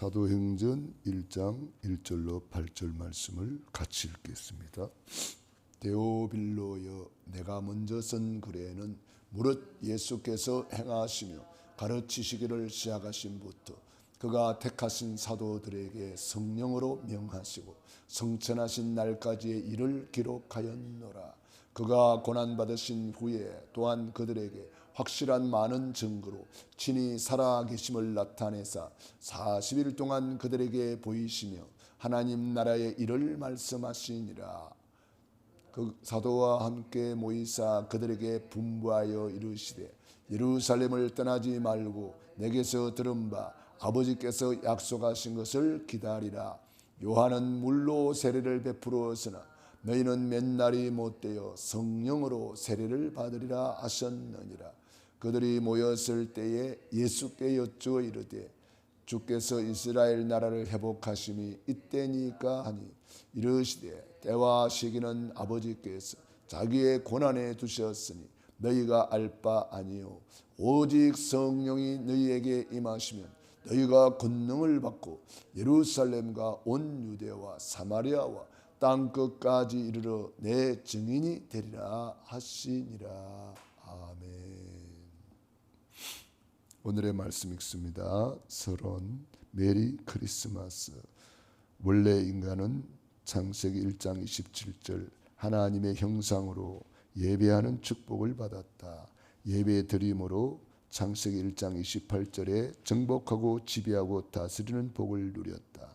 사도행전 1장 1절로 8절 말씀을 같이 읽겠습니다. 데오빌로여, 내가 먼저 쓴 글에는 무릇 예수께서 행하시며 가르치시기를 시작하신부터 그가 택하신 사도들에게 성령으로 명하시고 성천하신 날까지의 일을 기록하였노라. 그가 고난받으신 후에 또한 그들에게 확실한 많은 증거로 친히 살아계심을 나타내사 40일 동안 그들에게 보이시며 하나님 나라의 일을 말씀하시니라. 그 사도와 함께 모이사 그들에게 분부하여 이르시되 예루살렘을 떠나지 말고 내게서 들은 바 아버지께서 약속하신 것을 기다리라. 요한은 물로 세례를 베풀었으나 너희는 몇 날이 못되어 성령으로 세례를 받으리라 하셨느니라. 그들이 모였을 때에 예수께 여쭈어 이르되 주께서 이스라엘 나라를 회복하심이 이때니까 하니 이르시되 때와 시기는 아버지께서 자기의 고난에 두셨으니 너희가 알 바 아니요 오직 성령이 너희에게 임하시면 너희가 권능을 받고 예루살렘과 온 유대와 사마리아와 땅 끝까지 이르러 내 증인이 되리라 하시니라. 아멘. 오늘의 말씀 읽습니다. 서론 메리 크리스마스. 원래 인간은 창세기 1장 27절 하나님의 형상으로 예배하는 축복을 받았다. 예배 드림으로 창세기 1장 28절에 정복하고 지배하고 다스리는 복을 누렸다.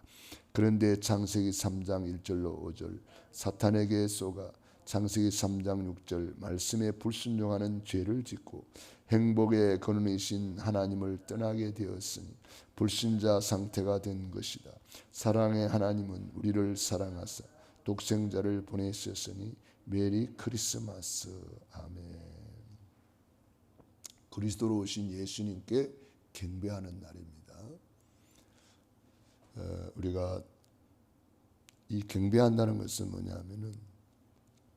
그런데 창세기 3장 1절로 5절 사탄에게 쏘가 창세기 3장 6절 말씀에 불순종하는 죄를 짓고 행복의 근원이신 하나님을 떠나게 되었으니 불신자 상태가 된 것이다. 사랑의 하나님은 우리를 사랑하사 독생자를 보내셨으니 메리 크리스마스. 아멘. 그리스도로 오신 예수님께 경배하는 날입니다. 우리가 이 경배한다는 것은 뭐냐면은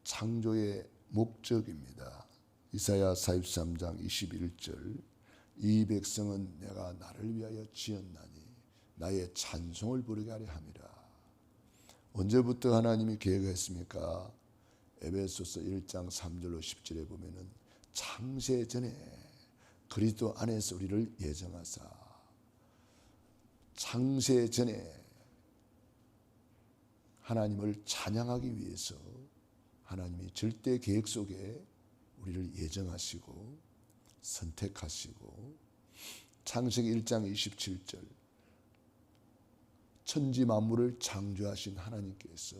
창조의 목적입니다. 이사야 43장 21절 이 백성은 내가 나를 위하여 지었나니 나의 찬송을 부르게 하려 함이라. 언제부터 하나님이 계획했습니까? 에베소서 1장 3절로 10절에 보면은 창세 전에 그리스도 안에서 우리를 예정하사 창세 전에 하나님을 찬양하기 위해서 하나님이 절대 계획 속에 우리를 예정하시고 선택하시고 창세기 1장 27절 천지 만물을 창조하신 하나님께서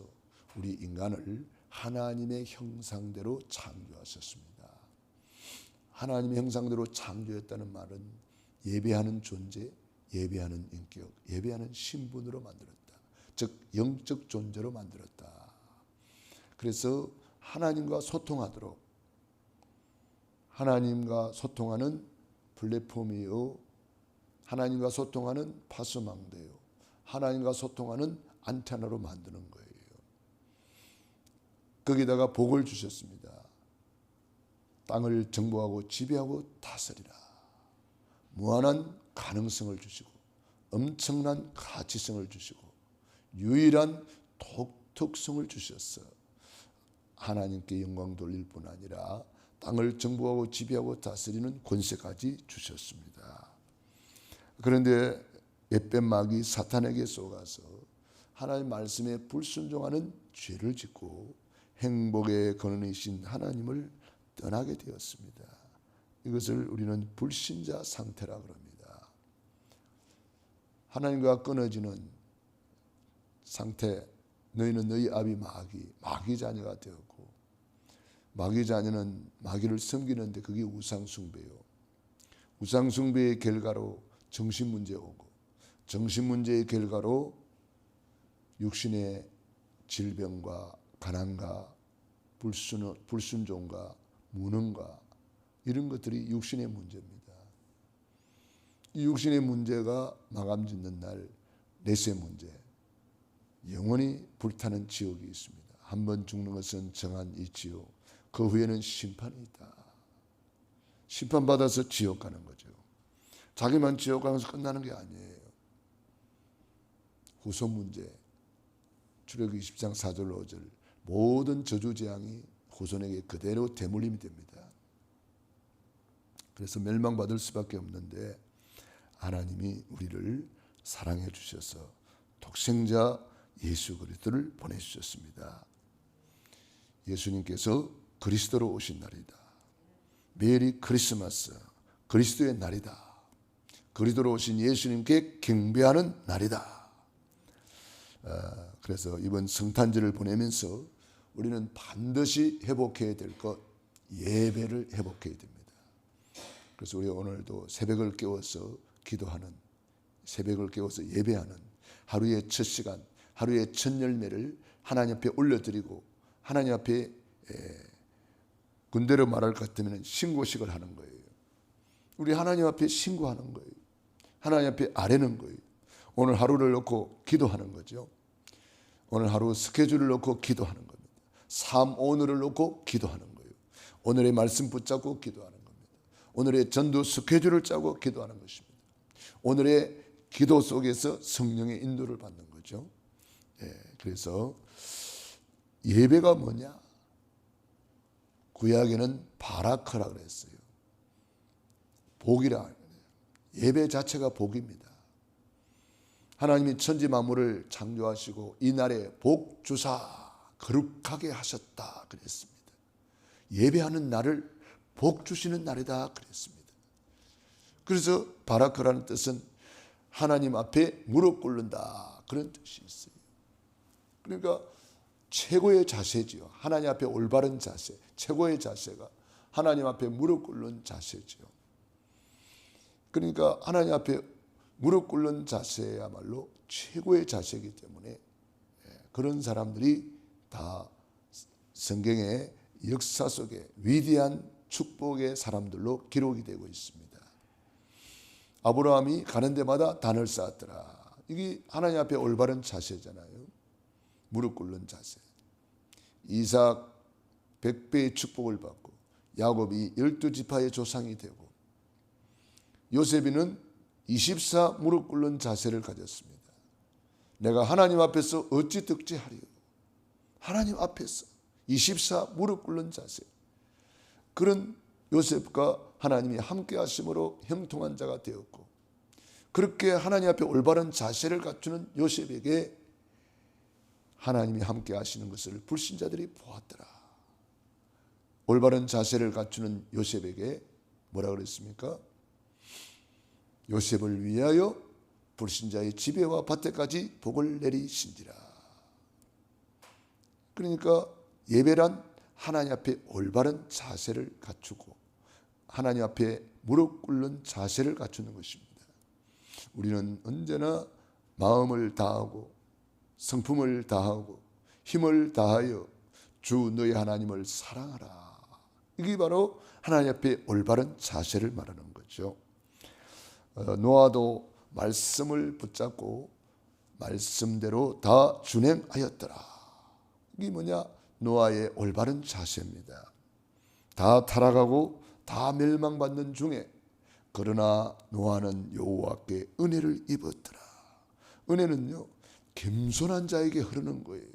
우리 인간을 하나님의 형상대로 창조하셨습니다. 하나님의 형상대로 창조했다는 말은 예배하는 존재, 예배하는 인격, 예배하는 신분으로 만들었다. 즉 영적 존재로 만들었다. 그래서 하나님과 소통하도록 하나님과 소통하는 플랫폼이요 하나님과 소통하는 파수망대요 하나님과 소통하는 안테나로 만드는 거예요. 거기다가 복을 주셨습니다. 땅을 정복하고 지배하고 다스리라. 무한한 가능성을 주시고 엄청난 가치성을 주시고 유일한 독특성을 주셨어. 하나님께 영광 돌릴 뿐 아니라 땅을 정복하고 지배하고 다스리는 권세까지 주셨습니다. 그런데 옅뱀 마귀 사탄에게 속아서 하나님 말씀에 불순종하는 죄를 짓고 행복의 근원이신 하나님을 떠나게 되었습니다. 이것을 우리는 불신자 상태라 그럽니다. 하나님과 끊어지는 상태. 너희는 너희 아비 마귀 자녀가 되었고 마귀 자녀는 마귀를 섬기는데 그게 우상숭배요. 우상숭배의 결과로 정신문제 오고 정신문제의 결과로 육신의 질병과 가난과 불순종과 무능과 이런 것들이 육신의 문제입니다. 이 육신의 문제가 마감 짓는 날 내세 문제, 영원히 불타는 지옥이 있습니다. 한 번 죽는 것은 정한 이 지옥, 그 후에는 심판이 있다. 심판받아서 지옥 가는 거죠. 자기만 지옥 가면서 끝나는 게 아니에요. 후손 문제, 출애굽기 20장 4절 5절 모든 저주 재앙이 후손에게 그대로 대물림이 됩니다. 그래서 멸망받을 수밖에 없는데 하나님이 우리를 사랑해 주셔서 독생자 예수 그리스도를 보내주셨습니다. 예수님께서 그리스도로 오신 날이다. 메리 크리스마스, 그리스도의 날이다. 그리스도로 오신 예수님께 경배하는 날이다. 그래서 이번 성탄절을 보내면서 우리는 반드시 회복해야 될 것, 예배를 회복해야 됩니다. 그래서 우리 오늘도 새벽을 깨워서 기도하는, 새벽을 깨워서 예배하는 하루의 첫 시간, 하루의 첫 열매를 하나님 앞에 올려드리고 하나님 앞에 군대로 말할 것 같으면 신고식을 하는 거예요. 우리 하나님 앞에 신고하는 거예요. 하나님 앞에 아뢰는 거예요. 오늘 하루를 놓고 기도하는 거죠. 오늘 하루 스케줄을 놓고 기도하는 겁니다. 삶 오늘을 놓고 기도하는 거예요. 오늘의 말씀 붙잡고 기도하는 겁니다. 오늘의 전도 스케줄을 짜고 기도하는 것입니다. 오늘의 기도 속에서 성령의 인도를 받는 거죠. 그래서 예배가 뭐냐? 구약에는 바라크라 그랬어요. 복이라. 예배 자체가 복입니다. 하나님이 천지 만물을 창조하시고 이 날에 복 주사 거룩하게 하셨다 그랬습니다. 예배하는 날을 복 주시는 날이다 그랬습니다. 그래서 바라크라는 뜻은 하나님 앞에 무릎 꿇는다 그런 뜻이 있어요. 그러니까 최고의 자세지요. 하나님 앞에 올바른 자세, 최고의 자세가 하나님 앞에 무릎 꿇는 자세지요. 그러니까 하나님 앞에 무릎 꿇는 자세야말로 최고의 자세이기 때문에 그런 사람들이 다 성경의 역사 속에 위대한 축복의 사람들로 기록이 되고 있습니다. 아브라함이 가는 데마다 단을 쌓았더라. 이게 하나님 앞에 올바른 자세잖아요. 무릎 꿇는 자세. 이삭 100배의 축복을 받고 야곱이 12지파의 조상이 되고 요셉이는 24 무릎 꿇는 자세를 가졌습니다. 내가 하나님 앞에서 어찌 득지하리요. 하나님 앞에서 24 무릎 꿇는 자세. 그런 요셉과 하나님이 함께 하심으로 형통한 자가 되었고 그렇게 하나님 앞에 올바른 자세를 갖추는 요셉에게 하나님이 함께 하시는 것을 불신자들이 보았더라. 올바른 자세를 갖추는 요셉에게 뭐라 그랬습니까? 요셉을 위하여 불신자의 집에와 밭에까지 복을 내리신지라. 그러니까 예배란 하나님 앞에 올바른 자세를 갖추고 하나님 앞에 무릎 꿇는 자세를 갖추는 것입니다. 우리는 언제나 마음을 다하고 성품을 다하고 힘을 다하여 주 너의 하나님을 사랑하라. 이게 바로 하나님 앞에 올바른 자세를 말하는 거죠. 노아도 말씀을 붙잡고 말씀대로 다 준행하였더라. 이게 뭐냐? 노아의 올바른 자세입니다. 다 타락하고 다 멸망받는 중에 그러나 노아는 여호와께 은혜를 입었더라. 은혜는요 겸손한 자에게 흐르는 거예요.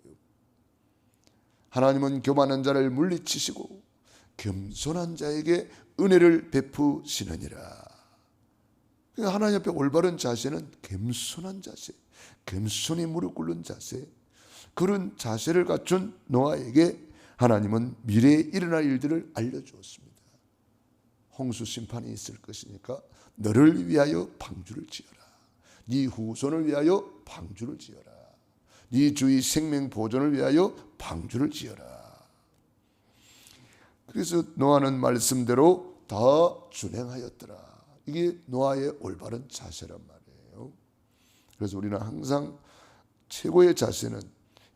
하나님은 교만한 자를 물리치시고 겸손한 자에게 은혜를 베푸시느니라. 하나님 앞에 올바른 자세는 겸손한 자세, 겸손히 무릎 꿇는 자세, 그런 자세를 갖춘 노아에게 하나님은 미래에 일어날 일들을 알려주었습니다. 홍수 심판이 있을 것이니까 너를 위하여 방주를 지어라. 네 후손을 위하여 방주를 지어라. 네 주의 생명 보존을 위하여 방주를 지어라. 그래서 노아는 말씀대로 다 준행하였더라. 이게 노아의 올바른 자세란 말이에요. 그래서 우리는 항상 최고의 자세는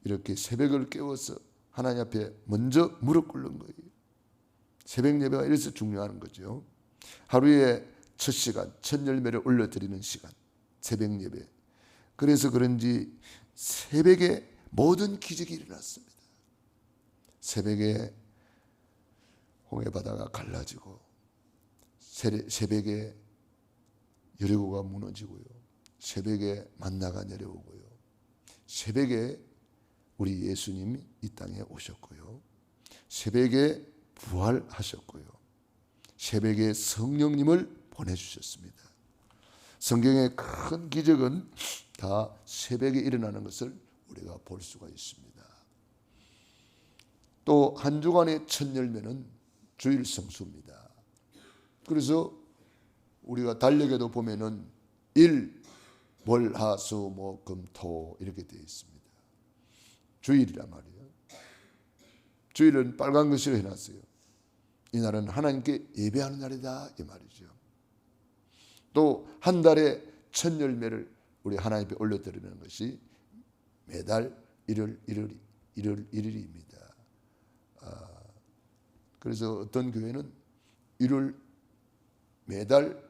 이렇게 새벽을 깨워서 하나님 앞에 먼저 무릎 꿇는 거예요. 새벽 예배가 이래서 중요한 거죠. 하루의 첫 시간, 첫 열매를 올려드리는 시간, 새벽 예배. 그래서 그런지 새벽에 모든 기적이 일어났습니다. 새벽에 홍해바다가 갈라지고 새벽에 여리고가 무너지고요. 새벽에 만나가 내려오고요. 새벽에 우리 예수님이 이 땅에 오셨고요. 새벽에 부활하셨고요. 새벽에 성령님을 보내주셨습니다. 성경의 큰 기적은 다 새벽에 일어나는 것을 우리가 볼 수가 있습니다. 또 한 주간의 첫 열매는 주일 성수입니다. 그래서 우리가 달력에도 보면은 일, 월, 화, 수, 목, 금, 토 이렇게 되어 있습니다. 주일이란 말이에요. 주일은 빨간 글씨로 해놨어요. 이날은 하나님께 예배하는 날이다 이 말이죠. 또 한 달의 첫 열매를 우리 하나님 앞에 올려드리는 것이 매달 일요일 1일입니다. 그래서 어떤 교회는 매달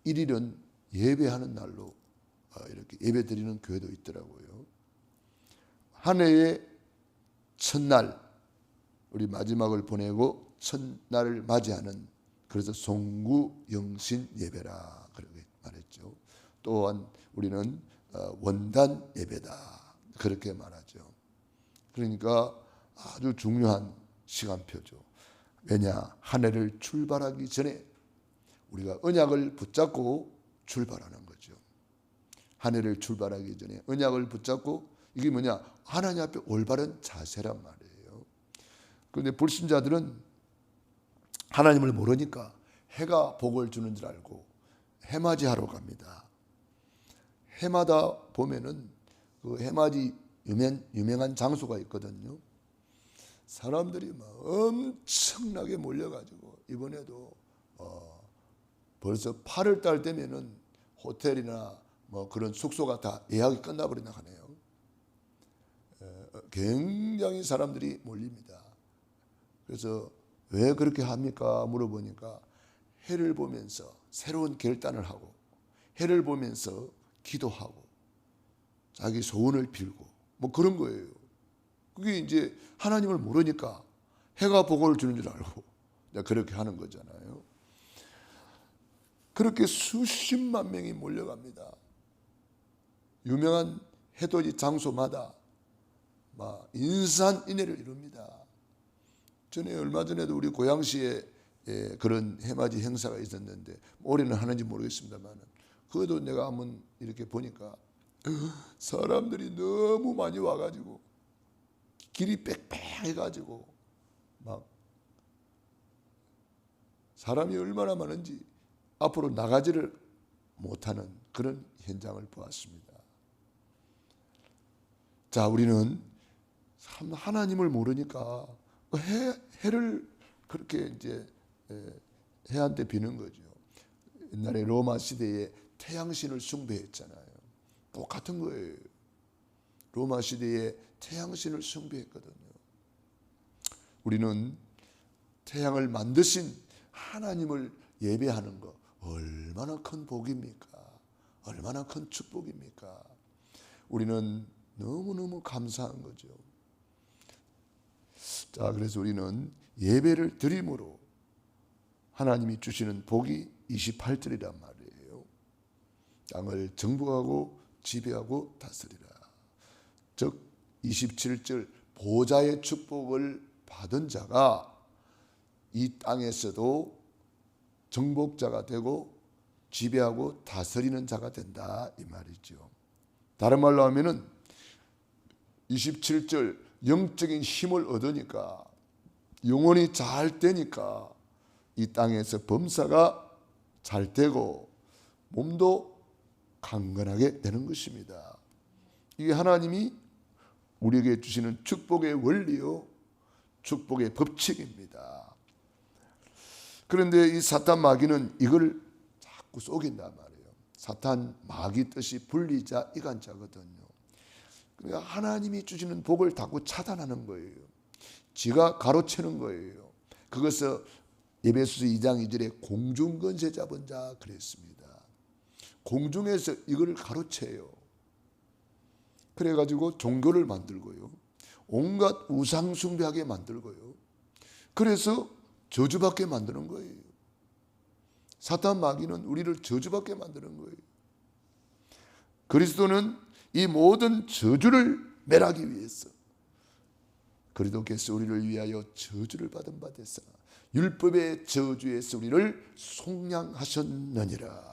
1일은 예배하는 날로 이렇게 예배 드리는 교회도 있더라고요. 한 해의 첫날, 우리 마지막을 보내고 첫날을 맞이하는, 그래서 송구영신 예배라 그렇게 말했죠. 또한 우리는 원단 예배다 그렇게 말하죠. 그러니까 아주 중요한 시간표죠. 왜냐, 한 해를 출발하기 전에 우리가 언약을 붙잡고 출발하는 거죠. 한 해를 출발하기 전에 언약을 붙잡고, 이게 뭐냐, 하나님 앞에 올바른 자세란 말이에요. 그런데 불신자들은 하나님을 모르니까 해가 복을 주는 줄 알고 해맞이하러 갑니다. 해마다 보면은 그 해맞이 유명한 장소가 있거든요. 사람들이 막 엄청나게 몰려가지고, 이번에도 벌써 8월 달 되면은 호텔이나 뭐 그런 숙소가 다 예약이 끝나버린다 하네요. 굉장히 사람들이 몰립니다. 그래서 왜 그렇게 합니까? 물어보니까 해를 보면서 새로운 결단을 하고, 해를 보면서 기도하고, 자기 소원을 빌고 뭐 그런 거예요. 그게 이제 하나님을 모르니까 해가 복을 주는 줄 알고 그렇게 하는 거잖아요. 그렇게 수십만 명이 몰려갑니다. 유명한 해돋이 장소마다 막 인산인해를 이룹니다. 전에 얼마 전에도 우리 고양시에 그런 해맞이 행사가 있었는데, 올해는 하는지 모르겠습니다만, 그것도 내가 한번 이렇게 보니까 사람들이 너무 많이 와가지고 길이 빽빽해가지고 막 사람이 얼마나 많은지 앞으로 나가지를 못하는 그런 현장을 보았습니다. 자, 우리는 참 하나님을 모르니까 해를 그렇게 이제 해한테 비는 거죠. 옛날에 로마 시대에 태양신을 숭배했잖아요. 똑같은 거예요. 로마 시대에 태양신을 숭배했거든요. 우리는 태양을 만드신 하나님을 예배하는 거 얼마나 큰 복입니까? 얼마나 큰 축복입니까? 우리는 너무너무 감사한 거죠. 자, 그래서 우리는 예배를 드림으로 하나님이 주시는 복이 28절이란 말이에요. 땅을 정복하고 지배하고 다스리라. 즉 27절, 보좌의 축복을 받은 자가 이 땅에서도 정복자가 되고 지배하고 다스리는 자가 된다 이 말이죠. 다른 말로 하면은 27절, 영적인 힘을 얻으니까, 영혼이 잘 되니까 이 땅에서 범사가 잘 되고 몸도 강건하게 되는 것입니다. 이게 하나님이 우리에게 주시는 축복의 원리요, 축복의 법칙입니다. 그런데 이 사탄 마귀는 이걸 자꾸 속인단 말이에요. 사탄 마귀 뜻이 불리자 이간자거든요. 그러니까 하나님이 주시는 복을 자꾸 차단하는 거예요. 지가 가로채는 거예요. 그것을 에베소서 2장 2절에 공중권세 잡은 자 그랬습니다. 공중에서 이걸 가로채요. 그래가지고 종교를 만들고요, 온갖 우상 숭배하게 만들고요, 그래서 저주받게 만드는 거예요. 사탄 마귀는 우리를 저주받게 만드는 거예요. 그리스도는 이 모든 저주를 멸하기 위해서 그리스도께서 우리를 위하여 저주를 받은 바 되사 율법의 저주에서 우리를 속량하셨느니라.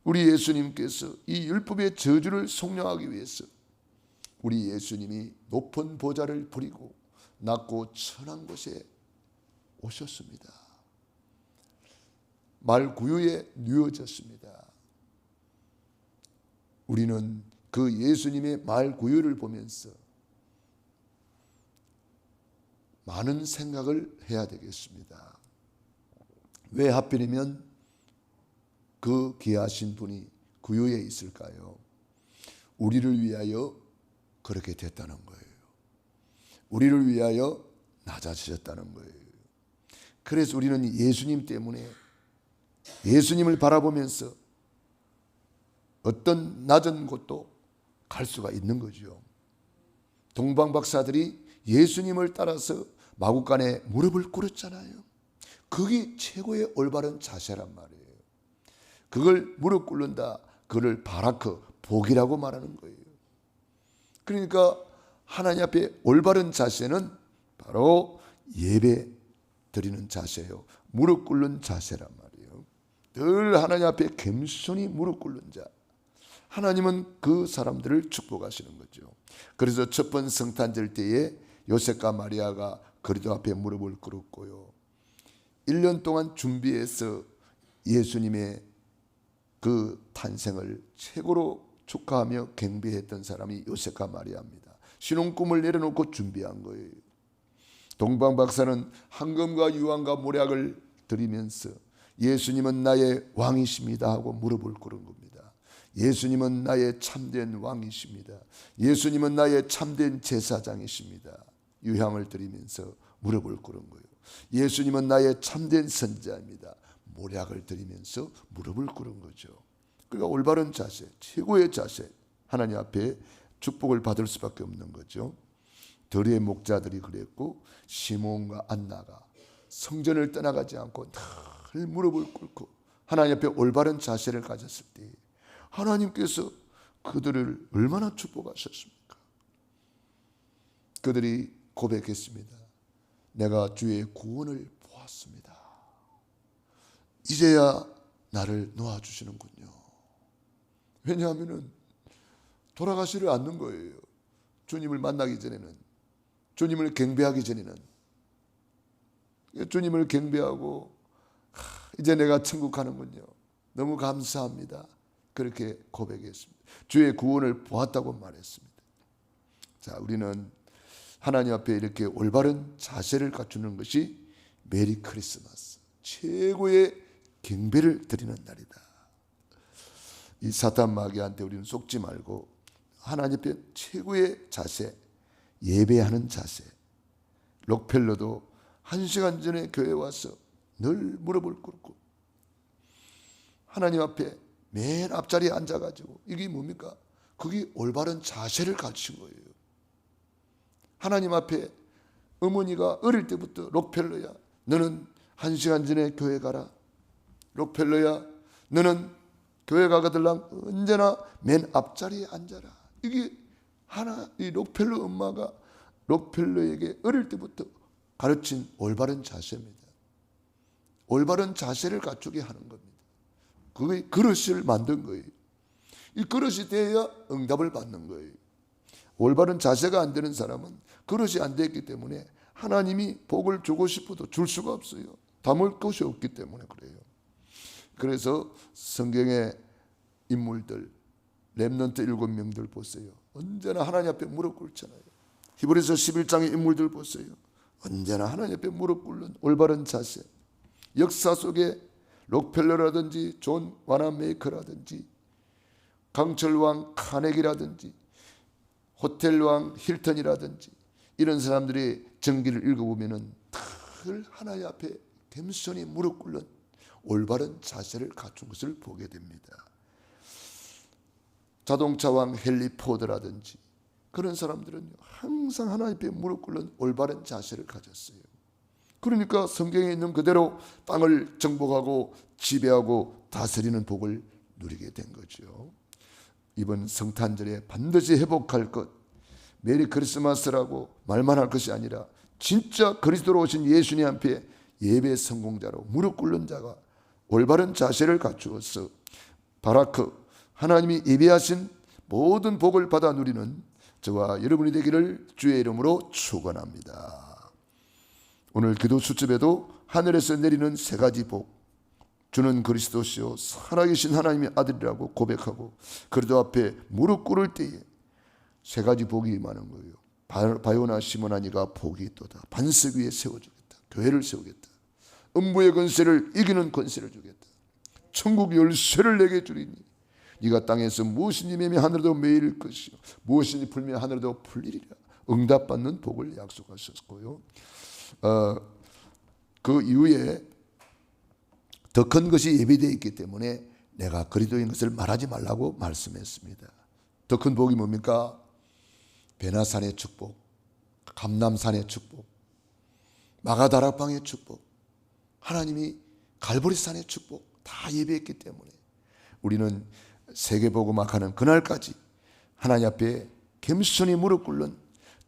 우리 예수님께서 이 율법의 저주를 속량하기 위해서 우리 예수님이 높은 보좌를 부리고 낮고 천한 곳에 오셨습니다. 말구유에 누워졌습니다. 우리는 그 예수님의 말구유를 보면서 많은 생각을 해야 되겠습니다. 왜 하필이면 그 귀하신 분이 구유에 있을까요? 우리를 위하여 그렇게 됐다는 거예요. 우리를 위하여 낮아지셨다는 거예요. 그래서 우리는 예수님 때문에 예수님을 바라보면서 어떤 낮은 곳도 갈 수가 있는 거죠. 동방박사들이 예수님을 따라서 마구간에 무릎을 꿇었잖아요. 그게 최고의 올바른 자세란 말이에요. 그걸 무릎 꿇는다, 그걸 바라크, 복이라고 말하는 거예요. 그러니까 하나님 앞에 올바른 자세는 바로 예배 드리는 자세요. 무릎 꿇는 자세란 말이에요. 늘 하나님 앞에 겸손히 무릎 꿇는 자. 하나님은 그 사람들을 축복하시는 거죠. 그래서 첫 번 성탄절 때에 요셉과 마리아가 그리스도 앞에 무릎을 꿇었고요. 1년 동안 준비해서 예수님의 그 탄생을 최고로 축하하며 경배했던 사람이 요셉과 마리아입니다. 신혼꿈을 내려놓고 준비한 거예요. 동방박사는 황금과 유황과 모략을 드리면서 예수님은 나의 왕이십니다 하고 무릎을 꿇은 겁니다. 예수님은 나의 참된 왕이십니다. 예수님은 나의 참된 제사장이십니다. 유향을 드리면서 무릎을 꿇은 거예요. 예수님은 나의 참된 선지자입니다. 모략을 드리면서 무릎을 꿇은 거죠. 그러니까 올바른 자세, 최고의 자세, 하나님 앞에 축복을 받을 수밖에 없는 거죠. 들의 목자들이 그랬고 시몬과 안나가 성전을 떠나가지 않고 늘 무릎을 꿇고 하나님 앞에 올바른 자세를 가졌을 때 하나님께서 그들을 얼마나 축복하셨습니까? 그들이 고백했습니다. 내가 주의 구원을 보았습니다. 이제야 나를 놓아주시는군요. 왜냐하면 돌아가시를 않는 거예요. 주님을 만나기 전에는, 주님을 경배하기 전에는. 주님을 경배하고 이제 내가 천국 가는군요. 너무 감사합니다. 그렇게 고백했습니다. 주의 구원을 보았다고 말했습니다. 자, 우리는 하나님 앞에 이렇게 올바른 자세를 갖추는 것이 메리 크리스마스, 최고의 경배를 드리는 날이다. 이 사탄 마귀한테 우리는 속지 말고 하나님 앞에 최고의 자세, 예배하는 자세. 록펠러도 1시간 전에 교회 와서 늘 무릎을 꿇고 하나님 앞에 맨 앞자리에 앉아가지고, 이게 뭡니까? 그게 올바른 자세를 가르친 거예요. 하나님 앞에 어머니가 어릴 때부터 록펠러야, 너는 1시간 전에 교회 가라. 록펠러야, 너는 교회 가거들랑 언제나 맨 앞자리에 앉아라. 이게 이 록펠러 엄마가 록펠러에게 어릴 때부터 가르친 올바른 자세입니다. 올바른 자세를 갖추게 하는 겁니다. 그게 그릇을 만든 거예요. 이 그릇이 돼야 응답을 받는 거예요. 올바른 자세가 안 되는 사람은 그릇이 안 됐기 때문에 하나님이 복을 주고 싶어도 줄 수가 없어요. 담을 것이 없기 때문에 그래요. 그래서 성경의 인물들, 렘넌트 7명들 보세요. 언제나 하나님 앞에 무릎 꿇잖아요. 히브리서 11장의 인물들 보세요. 언제나 하나님 앞에 무릎 꿇는 올바른 자세. 역사 속에 록펠러라든지 존 와나메이커라든지 강철왕 카네기라든지 호텔왕 힐턴이라든지 이런 사람들의 전기를 읽어보면 늘 하나님 앞에 겸손히 무릎 꿇는 올바른 자세를 갖춘 것을 보게 됩니다. 자동차왕 헨리 포드라든지 그런 사람들은 항상 하나님 앞에 무릎 꿇는 올바른 자세를 가졌어요. 그러니까 성경에 있는 그대로 땅을 정복하고 지배하고 다스리는 복을 누리게 된 거죠. 이번 성탄절에 반드시 회복할 것, 메리 크리스마스라고 말만 할 것이 아니라 진짜 그리스도로 오신 예수님 앞에 예배 성공자로 무릎 꿇는 자가 올바른 자세를 갖추어서 바라크, 하나님이 예비하신 모든 복을 받아 누리는 저와 여러분이 되기를 주의 이름으로 축원합니다. 오늘 기도 수첩에도 하늘에서 내리는 세 가지 복, 주는 그리스도시요 살아계신 하나님의 아들이라고 고백하고 그리스도 앞에 무릎 꿇을 때에 세 가지 복이 임하는 거예요. 바요나 시몬아 네가 복이 있도다. 반석 위에 세워주겠다. 교회를 세우겠다. 음부의 권세를 이기는 권세를 주겠다. 천국 열쇠를 내게 주리니 네가 땅에서 무엇이니 매면 하늘에도 매일 것이요 무엇이니 풀면 하늘에도 풀리리라. 응답받는 복을 약속하셨고요. 그 이후에 더 큰 것이 예비되어 있기 때문에 내가 그리스도인 것을 말하지 말라고 말씀했습니다. 더 큰 복이 뭡니까? 베나산의 축복, 감람산의 축복, 마가다락방의 축복, 하나님이 갈보리산의 축복 다 예비했기 때문에 우리는 세계복음학하는 그날까지 하나님 앞에 겸손히 무릎 꿇는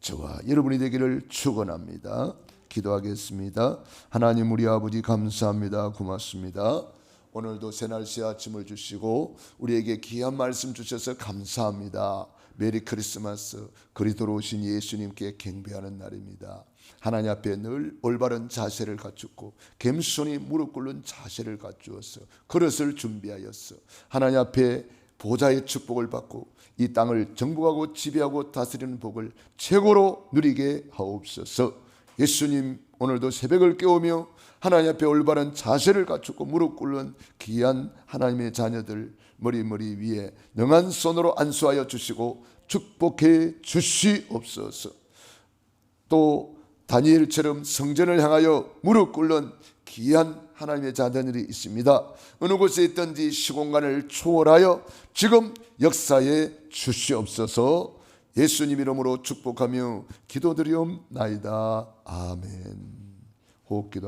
저와 여러분이 되기를 축원합니다. 기도하겠습니다. 하나님 우리 아버지 감사합니다. 고맙습니다. 오늘도 새날씨 아침을 주시고 우리에게 귀한 말씀 주셔서 감사합니다. 메리 크리스마스, 그리스도로 오신 예수님께 경배하는 날입니다. 하나님 앞에 늘 올바른 자세를 갖추고 겸손히 무릎 꿇는 자세를 갖추어서 그릇을 준비하였어 하나님 앞에 보좌의 축복을 받고 이 땅을 정복하고 지배하고 다스리는 복을 최고로 누리게 하옵소서. 예수님 오늘도 새벽을 깨우며 하나님 앞에 올바른 자세를 갖추고 무릎 꿇는 귀한 하나님의 자녀들 머리 위에 능한 손으로 안수하여 주시고 축복해 주시옵소서. 또 다니엘처럼 성전을 향하여 무릎 꿇는 귀한 하나님의 자녀들이 있습니다. 어느 곳에 있든지 시공간을 초월하여 지금 역사에 주시옵소서. 예수님 이름으로 축복하며 기도드리옵나이다. 아멘. 호흡 기도하겠습니다.